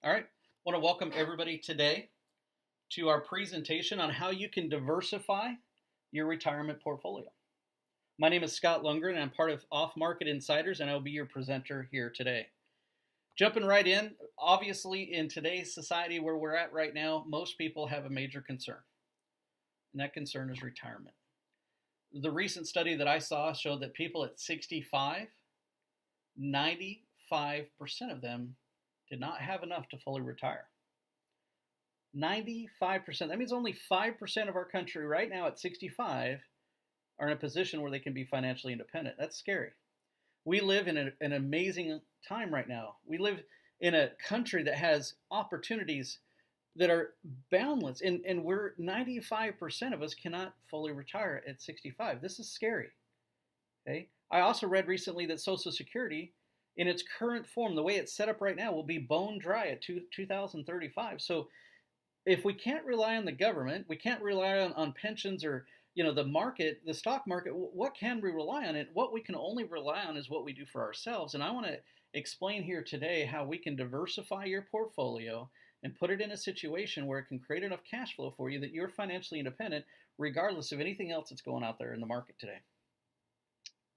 All right. I want to welcome everybody today to our presentation on how you can diversify your retirement portfolio. My name is Scott Lundgren, and I'm part of Off Market Insiders, and I'll be your presenter here today. Jumping right in, obviously, in today's society where we're at right now, most people have a major concern, and that concern is retirement. The recent study that I saw showed that people at 65, 95% of them did not have enough to fully retire. 95%. That means only 5% of our country right now at 65 are in a position where they can be financially independent. That's scary. We live in an amazing time right now. We live in a country that has opportunities that are boundless, and we're 95% of us cannot fully retire at 65. This is scary. Okay. I also read recently that Social Security, in its current form, the way it's set up right now, will be bone dry at 2035. So if we can't rely on the government, we can't rely on pensions or the market, the stock market, what can we rely on? And what we can only rely on is what we do for ourselves. And I want to explain here today how we can diversify your portfolio and put it in a situation where it can create enough cash flow for you that you're financially independent regardless of anything else that's going out there in the market today.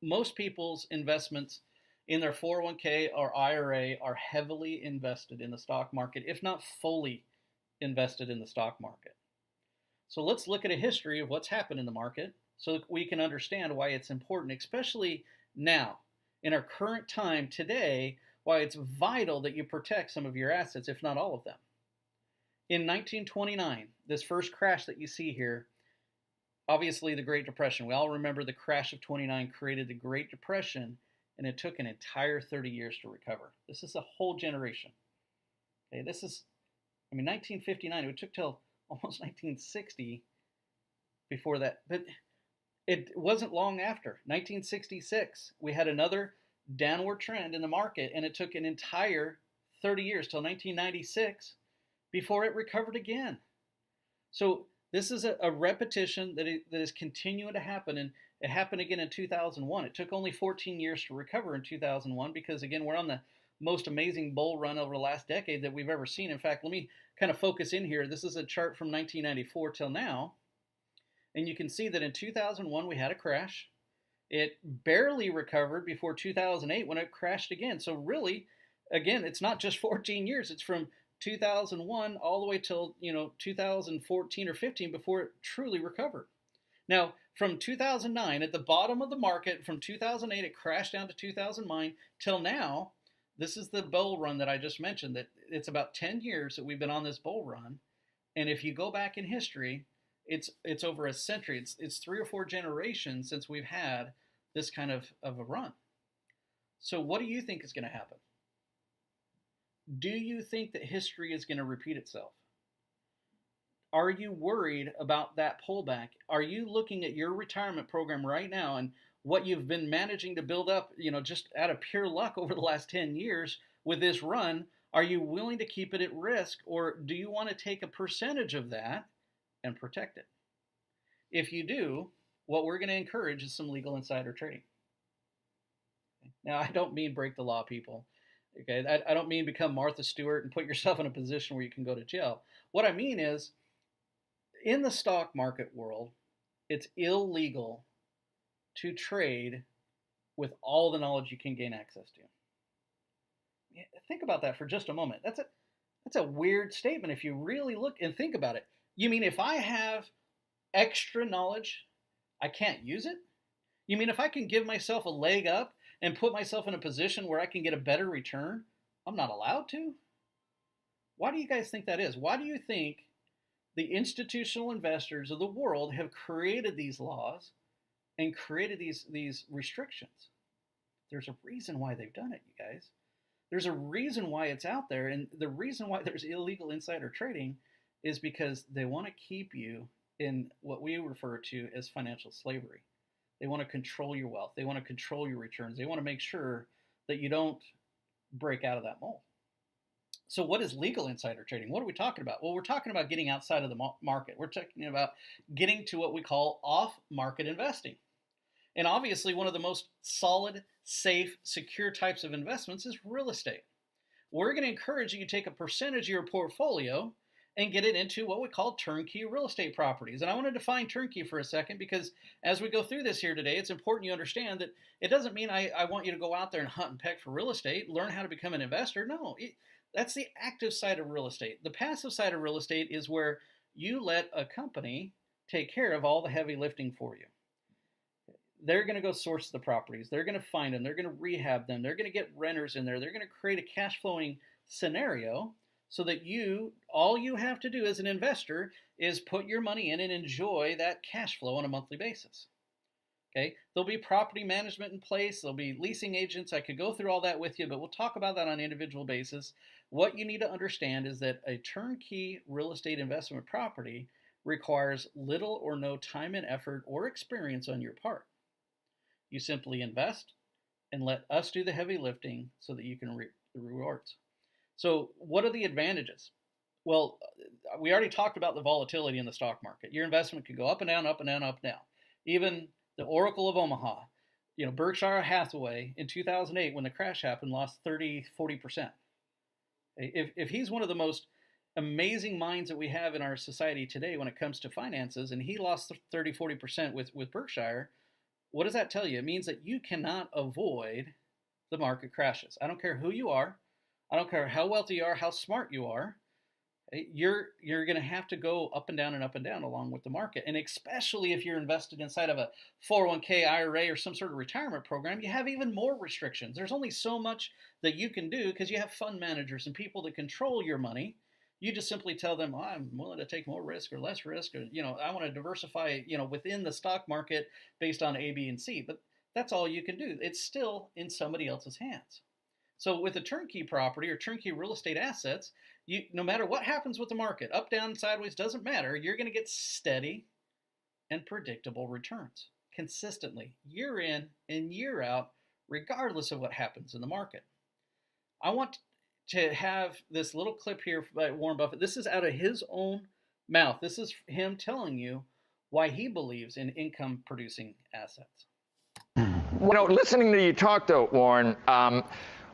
Most people's investments in their 401k or IRA are heavily invested in the stock market, if not fully invested in the stock market. So let's look at a history of what's happened in the market so that we can understand why it's important, especially now, in our current time today, why it's vital that you protect some of your assets, if not all of them. In 1929, this first crash that you see here, obviously the Great Depression. We all remember the crash of 29 created the Great Depression, and it took an entire 30 years to recover. This is a whole generation. Okay, 1959, it took till almost 1960 before that. But it wasn't long after. 1966, we had another downward trend in the market, and it took an entire 30 years till 1996 before it recovered again. So this is a repetition that is continuing to happen, and it happened again in 2001. It took only 14 years to recover in 2001 because, again, we're on the most amazing bull run over the last decade that we've ever seen. In fact, let me kind of focus in here. This is a chart from 1994 till now, and you can see that in 2001 we had a crash. It barely recovered before 2008 when it crashed again. So really, again, it's not just 14 years. It's from 2001 all the way till 2014 or 15 before it truly recovered. Now, from 2009, at the bottom of the market, from 2008, it crashed down to 2009 till now. This is the bull run that I just mentioned, that it's about 10 years that we've been on this bull run. And if you go back in history, it's over a century. It's 3 or 4 generations since we've had this kind of a run. So what do you think is going to happen? Do you think that history is going to repeat itself? Are you worried about that pullback? Are you looking at your retirement program right now and what you've been managing to build up, just out of pure luck over the last 10 years with this run? Are you willing to keep it at risk, or do you want to take a percentage of that and protect it? If you do, what we're going to encourage is some legal insider trading. Now, I don't mean break the law, people. Okay, I don't mean become Martha Stewart and put yourself in a position where you can go to jail. What I mean is, in the stock market world, it's illegal to trade with all the knowledge you can gain access to. Think about that for just a moment. That's a weird statement if you really look and think about it. You mean if I have extra knowledge, I can't use it? You mean if I can give myself a leg up and put myself in a position where I can get a better return, I'm not allowed to? Why do you guys think that is? Why do you think the institutional investors of the world have created these laws and created these restrictions? There's a reason why they've done it, you guys. There's a reason why it's out there, and the reason why there's illegal insider trading is because they want to keep you in what we refer to as financial slavery. They want to control your wealth. They want to control your returns. They want to make sure that you don't break out of that mold. So what is legal insider trading? What are we talking about? Well, we're talking about getting outside of the market. We're talking about getting to what we call off-market investing. And obviously, one of the most solid, safe, secure types of investments is real estate. we're going to encourage you to take a percentage of your portfolio and get it into what we call turnkey real estate properties. And I want to define turnkey for a second, because as we go through this here today, it's important you understand that it doesn't mean I want you to go out there and hunt and peck for real estate, learn how to become an investor. No, that's the active side of real estate. The passive side of real estate is where you let a company take care of all the heavy lifting for you. They're going to go source the properties. They're going to find them. They're going to rehab them. They're going to get renters in there. They're going to create a cash flowing scenario so that all you have to do as an investor is put your money in and enjoy that cash flow on a monthly basis. Okay? There'll be property management in place. There'll be leasing agents. I could go through all that with you, but we'll talk about that on an individual basis. What you need to understand is that a turnkey real estate investment property requires little or no time and effort or experience on your part. You simply invest and let us do the heavy lifting so that you can reap the rewards. So what are the advantages? Well, we already talked about the volatility in the stock market. Your investment could go up and down, up and down, up and down. Even the Oracle of Omaha, Berkshire Hathaway in 2008, when the crash happened, lost 40%. If he's one of the most amazing minds that we have in our society today when it comes to finances, and he lost 40% with Berkshire, what does that tell you? It means that you cannot avoid the market crashes. I don't care who you are. I don't care how wealthy you are, how smart you are. You're going to have to go up and down along with the market. And especially if you're invested inside of a 401k, IRA, or some sort of retirement program, you have even more restrictions. There's only so much that you can do because you have fund managers and people that control your money. You just simply tell them, I'm willing to take more risk or less risk, or, I want to diversify, within the stock market based on A, B, and C. But that's all you can do. It's still in somebody else's hands. So with a turnkey property or turnkey real estate assets, no matter what happens with the market, up, down, sideways, doesn't matter, you're going to get steady and predictable returns consistently, year in and year out, regardless of what happens in the market. I want to have this little clip here by Warren Buffett. This is out of his own mouth. This is him telling you why he believes in income-producing assets. Listening to you talk, though, Warren,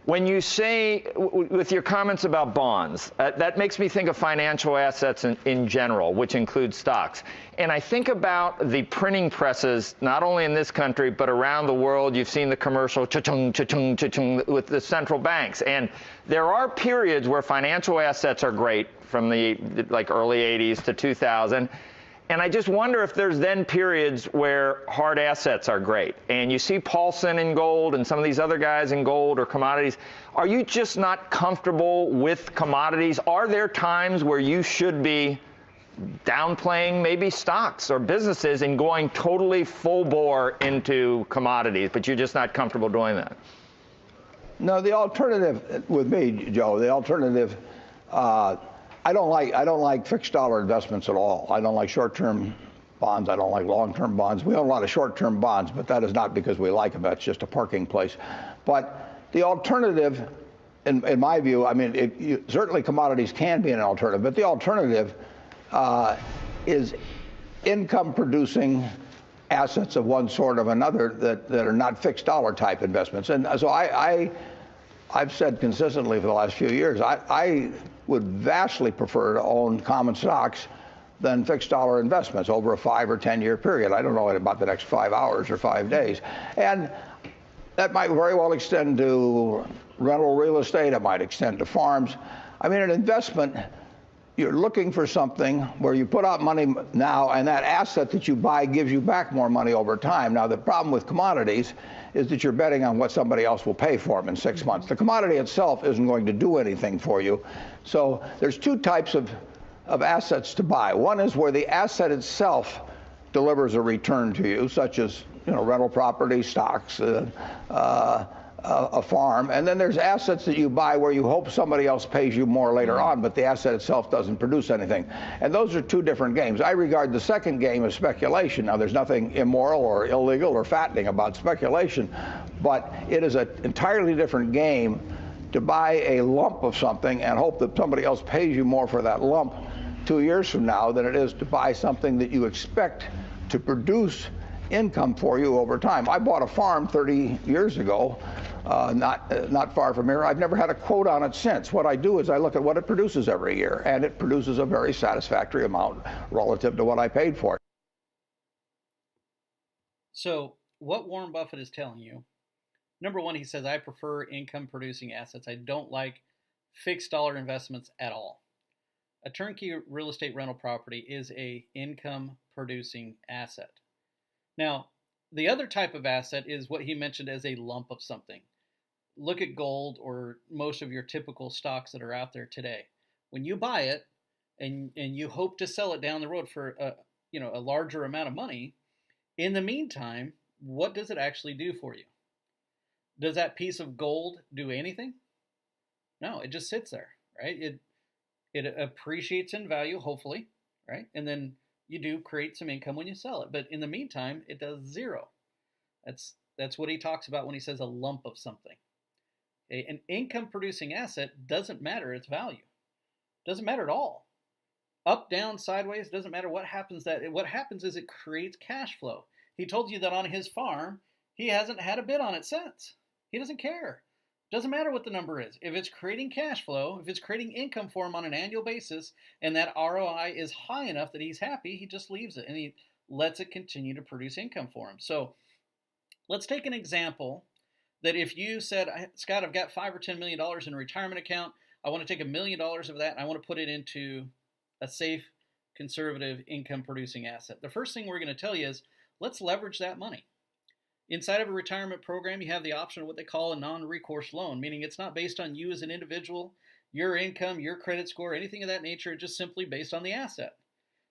when you say, with your comments about bonds, that makes me think of financial assets in general, which includes stocks. And I think about the printing presses, not only in this country, but around the world. You've seen the commercial, cha-chung, cha-chung, cha-chung, with the central banks. And there are periods where financial assets are great, from the early 80s to 2000. And I just wonder if there's then periods where hard assets are great. And you see Paulson in gold and some of these other guys in gold or commodities. Are you just not comfortable with commodities? Are there times where you should be downplaying maybe stocks or businesses and going totally full bore into commodities, but you're just not comfortable doing that? No, the alternative with me, Joe, the alternative, I don't like fixed dollar investments at all. I don't like short-term bonds. I don't like long-term bonds. We own a lot of short-term bonds, but that is not because we like them. That's just a parking place. But the alternative, in my view, certainly commodities can be an alternative, but the alternative is income-producing assets of one sort or another that are not fixed dollar type investments. And so I've said consistently for the last few years, I would vastly prefer to own common stocks than fixed dollar investments over a 5 or 10 year period. I don't know about the next 5 hours or 5 days. And that might very well extend to rental real estate. It might extend to farms. An investment, you're looking for something where you put out money now, and that asset that you buy gives you back more money over time. Now, the problem with commodities is that you're betting on what somebody else will pay for them in 6 months. The commodity itself isn't going to do anything for you. So there's two types of assets to buy. One is where the asset itself delivers a return to you, such as rental property, stocks, a farm. And then there's assets that you buy where you hope somebody else pays you more later on, but the asset itself doesn't produce anything. And those are two different games. I regard the second game as speculation. Now, there's nothing immoral or illegal or fattening about speculation, but it is an entirely different game to buy a lump of something and hope that somebody else pays you more for that lump 2 years from now than it is to buy something that you expect to produce income for you over time. I bought a farm 30 years ago not far from here. I've never had a quote on it since. What I do is I look at what it produces every year, and it produces a very satisfactory amount relative to what I paid for it. So what Warren Buffett is telling you, number one, he says, I prefer income producing assets. I don't like fixed dollar investments at all. A turnkey real estate rental property is a income producing asset. Now, the other type of asset is what he mentioned as a lump of something. Look at gold or most of your typical stocks that are out there today. When you buy it and you hope to sell it down the road for a larger amount of money, in the meantime, what does it actually do for you? Does that piece of gold do anything? No, it just sits there, right? It appreciates in value, hopefully, right? And then you do create some income when you sell it. But in the meantime, it does zero. That's what he talks about when he says a lump of something. Okay? An income producing asset doesn't matter its value. Doesn't matter at all. Up, down, sideways, doesn't matter what happens. What happens is it creates cash flow. He told you that on his farm, he hasn't had a bid on it since. He doesn't care. Doesn't matter what the number is. If it's creating cash flow, if it's creating income for him on an annual basis, and that ROI is high enough that he's happy, he just leaves it and he lets it continue to produce income for him. So let's take an example that if you said, Scott, I've got $5 or $10 million in a retirement account. I want to take $1 million of that and I want to put it into a safe, conservative income producing asset. The first thing we're going to tell you is let's leverage that money. Inside of a retirement program, you have the option of what they call a non-recourse loan, meaning it's not based on you as an individual, your income, your credit score, anything of that nature. It's just simply based on the asset.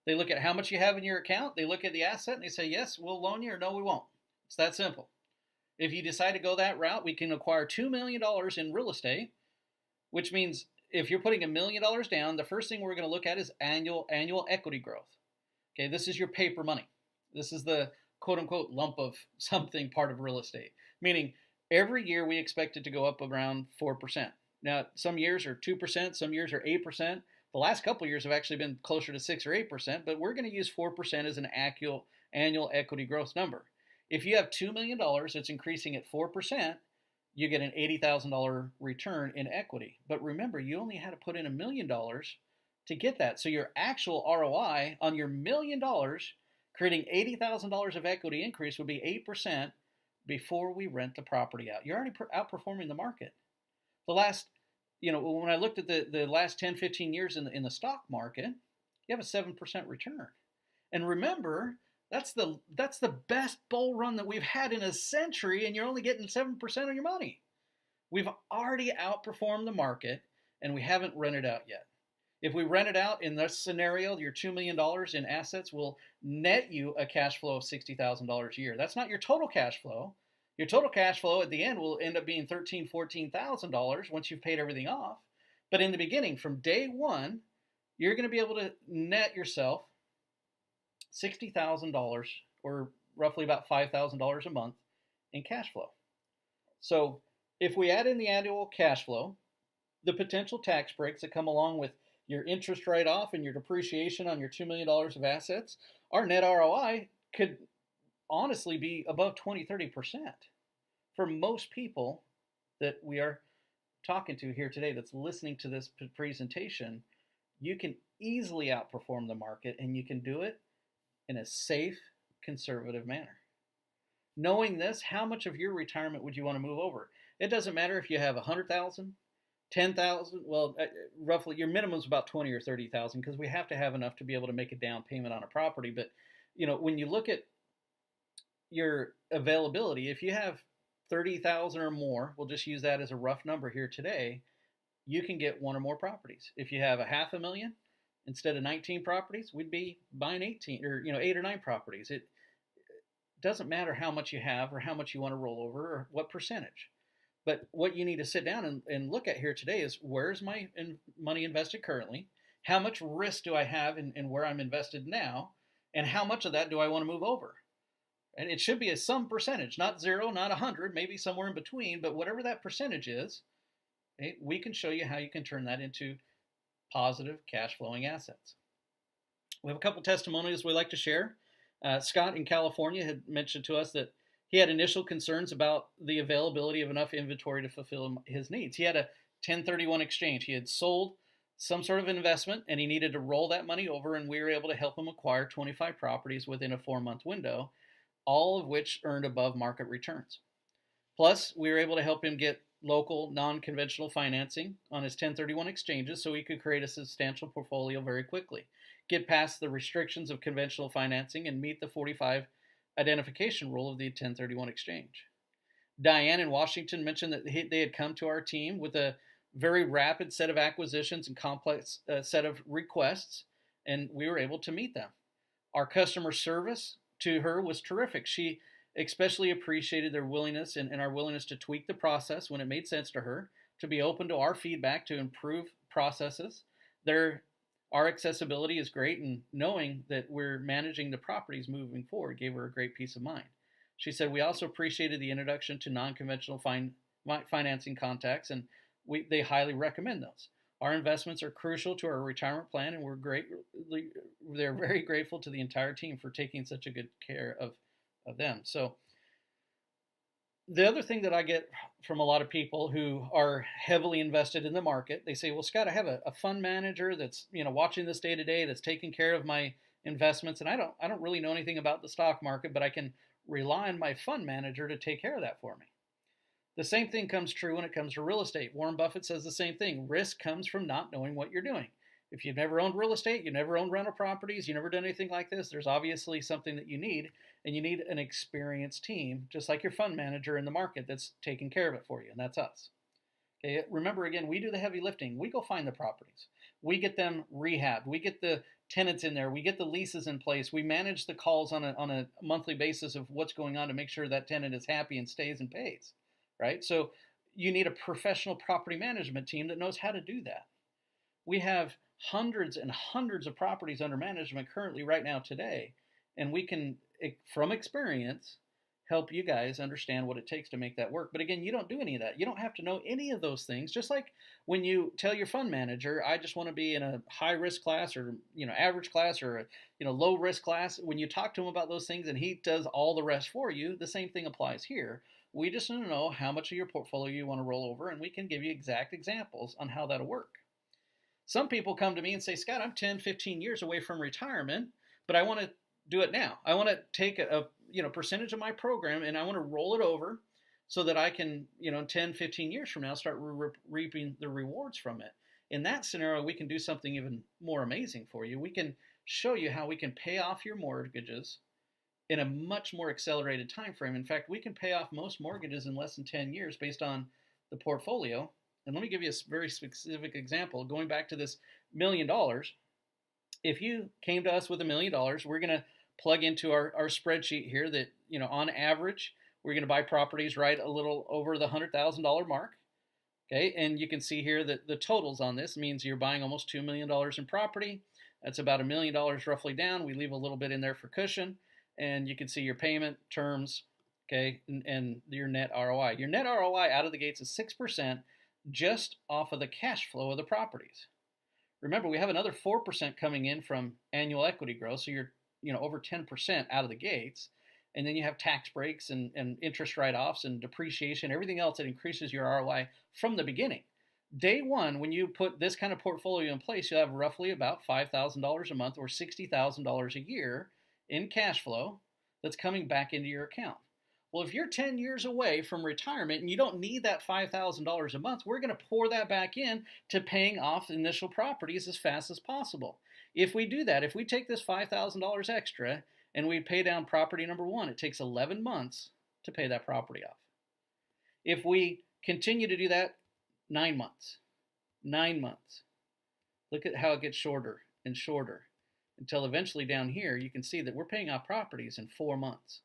They look at how much you have in your account, they look at the asset, and they say, yes, we'll loan you, or no, we won't. It's that simple. If you decide to go that route, we can acquire $2 million in real estate, which means if you're putting $1 million down, the first thing we're going to look at is annual equity growth. Okay, this is your paper money. This is the quote-unquote lump of something part of real estate, meaning every year we expect it to go up around 4%. Now, some years are 2%, some years are 8%. The last couple of years have actually been closer to 6 or 8%, but we're going to use 4% as an annual equity growth number. If you have $2 million that's increasing at 4%, you get an $80,000 return in equity. But remember, you only had to put in $1 million to get that. So your actual ROI on your $1 million creating $80,000 of equity increase would be 8% before we rent the property out. You're already outperforming the market. The last, when I looked at the last 10, 15 years in the stock market, you have a 7% return. And remember, that's the best bull run that we've had in a century, and you're only getting 7% on your money. We've already outperformed the market, and we haven't rented out yet. If we rent it out in this scenario, your $2 million in assets will net you a cash flow of $60,000 a year. That's not your total cash flow. Your total cash flow at the end will end up being $13,000, $14,000 once you've paid everything off. But in the beginning, from day one, you're going to be able to net yourself $60,000 or roughly about $5,000 a month in cash flow. So if we add in the annual cash flow, the potential tax breaks that come along with your interest write-off and your depreciation on your $2 million of assets, our net ROI could honestly be above 20, 30%. For most people that we are talking to here today that's listening to this presentation, you can easily outperform the market, and you can do it in a safe, conservative manner. Knowing this, how much of your retirement would you want to move over? It doesn't matter if you have 100,000, 10,000. Well, roughly your minimum is about 20 or 30,000 because we have to have enough to be able to make a down payment on a property. But when you look at your availability, if you have 30,000 or more, we'll just use that as a rough number here today, you can get one or more properties. If you have a $500,000, instead of 19 properties, we'd be buying 18 or 8 or 9 properties. It doesn't matter how much you have or how much you want to roll over or what percentage. But what you need to sit down and look at here today is, where's my money invested currently? How much risk do I have in where I'm invested now? And how much of that do I want to move over? And it should be some percentage, not 0, not 100, maybe somewhere in between, but whatever that percentage is, okay, we can show you how you can turn that into positive cash flowing assets. We have a couple testimonials we'd like to share. Scott in California had mentioned to us that He had initial concerns about the availability of enough inventory to fulfill his needs. He had a 1031 exchange. He had sold some sort of investment and he needed to roll that money over, and we were able to help him acquire 25 properties within a 4-month window, all of which earned above market returns. Plus, we were able to help him get local non-conventional financing on his 1031 exchanges so he could create a substantial portfolio very quickly, get past the restrictions of conventional financing, and meet the 45 identification rule of the 1031 exchange. Diane in Washington mentioned that they had come to our team with a very rapid set of acquisitions and complex set of requests, and we were able to meet them. Our customer service to her was terrific. She especially appreciated their willingness and our willingness to tweak the process when it made sense to her, to be open to our feedback to improve processes. Our accessibility is great, and knowing that we're managing the properties moving forward gave her a great peace of mind. She said, we also appreciated the introduction to non-conventional financing contacts, and they highly recommend those. Our investments are crucial to our retirement plan, and they're very grateful to the entire team for taking such a good care of them. So the other thing that I get from a lot of people who are heavily invested in the market, they say, well, Scott, I have a fund manager that's, watching this day to day, that's taking care of my investments, and I don't really know anything about the stock market, but I can rely on my fund manager to take care of that for me. The same thing comes true when it comes to real estate. Warren Buffett says the same thing. Risk comes from not knowing what you're doing. If you've never owned real estate, you've never owned rental properties, you've never done anything like this, there's obviously something that you need, and you need an experienced team, just like your fund manager in the market that's taking care of it for you, and that's us. Okay, remember, again, we do the heavy lifting. We go find the properties. We get them rehabbed. We get the tenants in there. We get the leases in place. We manage the calls on a monthly basis of what's going on to make sure that tenant is happy and stays and pays, right? So you need a professional property management team that knows how to do that. We have hundreds and hundreds of properties under management currently right now today, and we can, from experience, help you guys understand what it takes to make that work. But again, you don't do any of that. You don't have to know any of those things. Just like when you tell your fund manager, I just want to be in a high risk class, or average class, or low risk class. When you talk to him about those things and he does all the rest for you, the same thing applies here. We just want to know how much of your portfolio you want to roll over, and we can give you exact examples on how that'll work. Some people come to me and say, Scott, I'm 10, 15 years away from retirement, but I want to do it now. I want to take a percentage of my program and I want to roll it over so that I can, 10, 15 years from now, start reaping the rewards from it. In that scenario, we can do something even more amazing for you. We can show you how we can pay off your mortgages in a much more accelerated time frame. In fact, we can pay off most mortgages in less than 10 years based on the portfolio. And let me give you a very specific example. Going back to this $1 million, if you came to us with $1 million, we're going to plug into our spreadsheet here that, on average, we're going to buy properties right a little over the $100,000 mark. Okay, and you can see here that the totals on this means you're buying almost $2 million in property. That's about $1 million roughly down. We leave a little bit in there for cushion, and you can see your payment terms, okay, and your net ROI. Your net ROI out of the gates is 6%. Just off of the cash flow of the properties. Remember, we have another 4% coming in from annual equity growth, so you're over 10% out of the gates, and then you have tax breaks and interest write-offs and depreciation, everything else that increases your ROI from the beginning. Day one, when you put this kind of portfolio in place, you'll have roughly about $5,000 a month or $60,000 a year in cash flow that's coming back into your account. Well, if you're 10 years away from retirement and you don't need that $5,000 a month, we're going to pour that back in to paying off initial properties as fast as possible. If we do that, if we take this $5,000 extra and we pay down property number one, it takes 11 months to pay that property off. If we continue to do that, 9 months. 9 months. Look at how it gets shorter and shorter until eventually down here you can see that we're paying off properties in 4 months,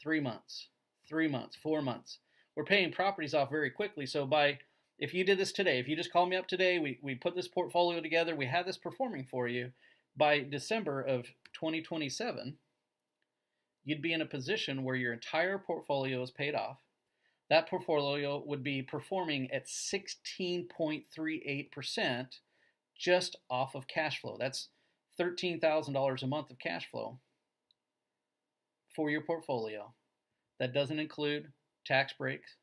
3 months. 3 months, 4 months. We're paying properties off very quickly. So if you did this today, if you just called me up today, we put this portfolio together, we have this performing for you, by December of 2027, you'd be in a position where your entire portfolio is paid off. That portfolio would be performing at 16.38% just off of cash flow. That's $13,000 a month of cash flow for your portfolio. That doesn't include tax breaks.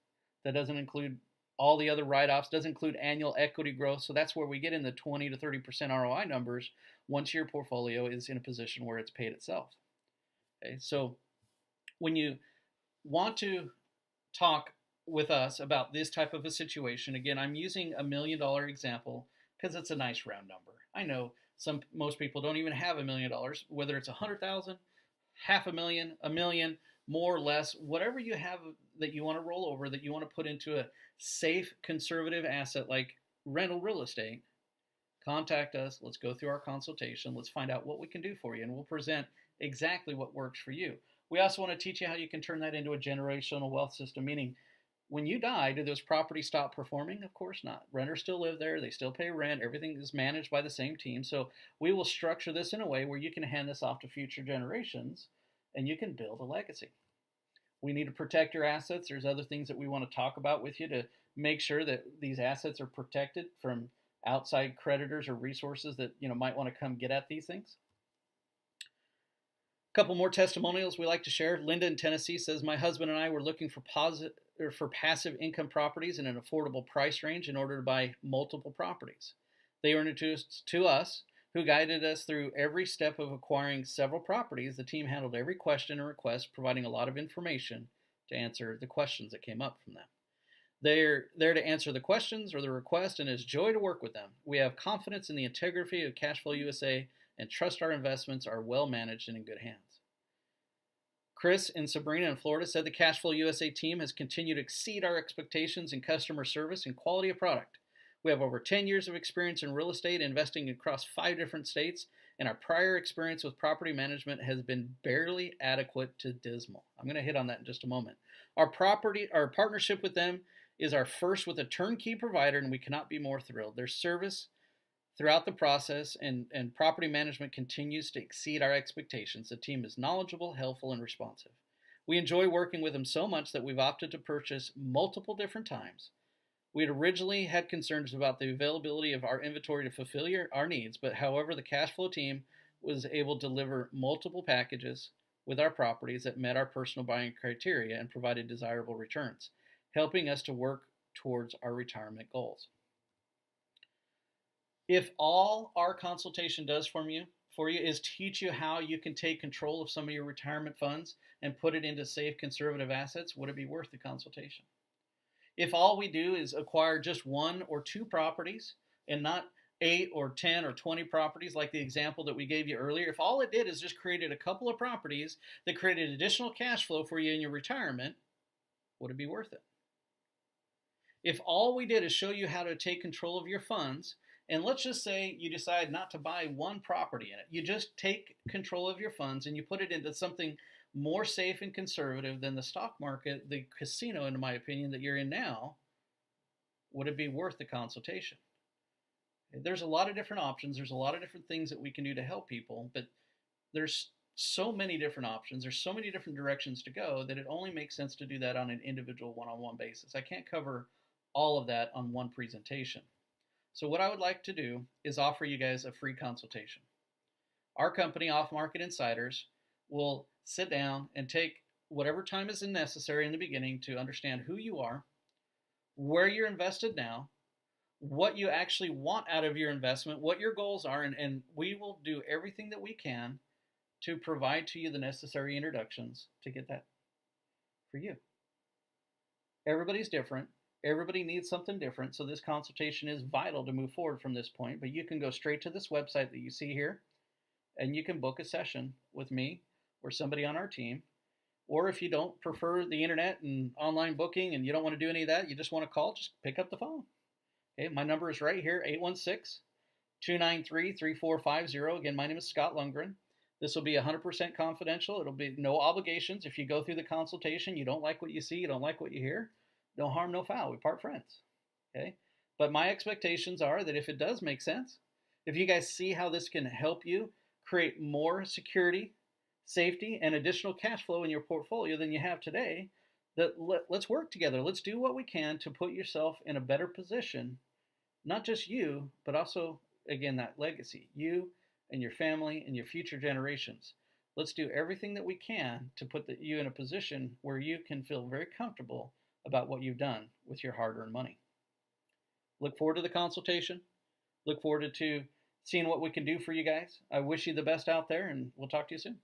That doesn't include all the other write-offs, doesn't include annual equity growth. So that's where we get in the 20 to 30% ROI numbers once your portfolio is in a position where it's paid itself. Okay, so when you want to talk with us about this type of a situation, again, I'm using $1 million example because it's a nice round number. I know most people don't even have $1 million, whether it's 100,000, $500,000, $1 million, more or less, whatever you have that you want to roll over, that you want to put into a safe, conservative asset like rental real estate, contact us. Let's go through our consultation. Let's find out what we can do for you, and we'll present exactly what works for you. We also want to teach you how you can turn that into a generational wealth system, meaning when you die, do those properties stop performing? Of course not. Renters still live there. They still pay rent. Everything is managed by the same team. So we will structure this in a way where you can hand this off to future generations and you can build a legacy. We need to protect your assets. There's other things that we want to talk about with you to make sure that these assets are protected from outside creditors or resources that might want to come get at these things. A couple more testimonials we like to share. Linda in Tennessee says, my husband and I were looking for passive income properties in an affordable price range in order to buy multiple properties. They were introduced to us, who guided us through every step of acquiring several properties. The team handled every question and request, providing a lot of information to answer the questions that came up from them. They're there to answer the questions or the request, and it's joy to work with them. We have confidence in the integrity of Cashflow USA and trust our investments are well managed and in good hands. Chris and Sabrina in Florida said the Cashflow USA team has continued to exceed our expectations in customer service and quality of product. We have over 10 years of experience in real estate, investing across 5 different states, and our prior experience with property management has been barely adequate to dismal. I'm going to hit on that in just a moment. Our partnership with them is our first with a turnkey provider, and we cannot be more thrilled. Their service throughout the process and property management continues to exceed our expectations. The team is knowledgeable, helpful, and responsive. We enjoy working with them so much that we've opted to purchase multiple different times. We had originally had concerns about the availability of our inventory to fulfill our needs, but however, the Cashflow team was able to deliver multiple packages with our properties that met our personal buying criteria and provided desirable returns, helping us to work towards our retirement goals. If all our consultation does for you is teach you how you can take control of some of your retirement funds and put it into safe, conservative assets, would it be worth the consultation? If all we do is acquire just 1 or 2 properties and not 8 or 10 or 20 properties like the example that we gave you earlier, if all it did is just created a couple of properties that created additional cash flow for you in your retirement, would it be worth it? If all we did is show you how to take control of your funds, and let's just say you decide not to buy 1 property in it, you just take control of your funds and you put it into something more safe and conservative than the stock market, the casino, in my opinion, that you're in now, would it be worth the consultation? There's a lot of different options. There's a lot of different things that we can do to help people, but there's so many different options. There's so many different directions to go that it only makes sense to do that on an individual one-on-one basis. I can't cover all of that on one presentation. So what I would like to do is offer you guys a free consultation. Our company, Off Market Insiders, will sit down and take whatever time is necessary in the beginning to understand who you are, where you're invested now, what you actually want out of your investment, what your goals are, and we will do everything that we can to provide to you the necessary introductions to get that for you. Everybody's different. Everybody needs something different, so this consultation is vital to move forward from this point, but you can go straight to this website that you see here, and you can book a session with me or somebody on our team. Or if you don't prefer the internet and online booking and you don't want to do any of that, you just want to call, just pick up the phone. Okay, my number is right here, 816-293-3450. Again, my name is Scott Lundgren. This will be 100% confidential. It'll be no obligations. If you go through the consultation, you don't like what you see, you don't like what you hear, no harm, no foul. We part friends. Okay? But my expectations are that if it does make sense, if you guys see how this can help you create more security, safety, and additional cash flow in your portfolio than you have today, let's work together. Let's do what we can to put yourself in a better position, not just you, but also, again, that legacy, you and your family and your future generations. Let's do everything that we can to put you in a position where you can feel very comfortable about what you've done with your hard-earned money. Look forward to the consultation. Look forward to seeing what we can do for you guys. I wish you the best out there, and we'll talk to you soon.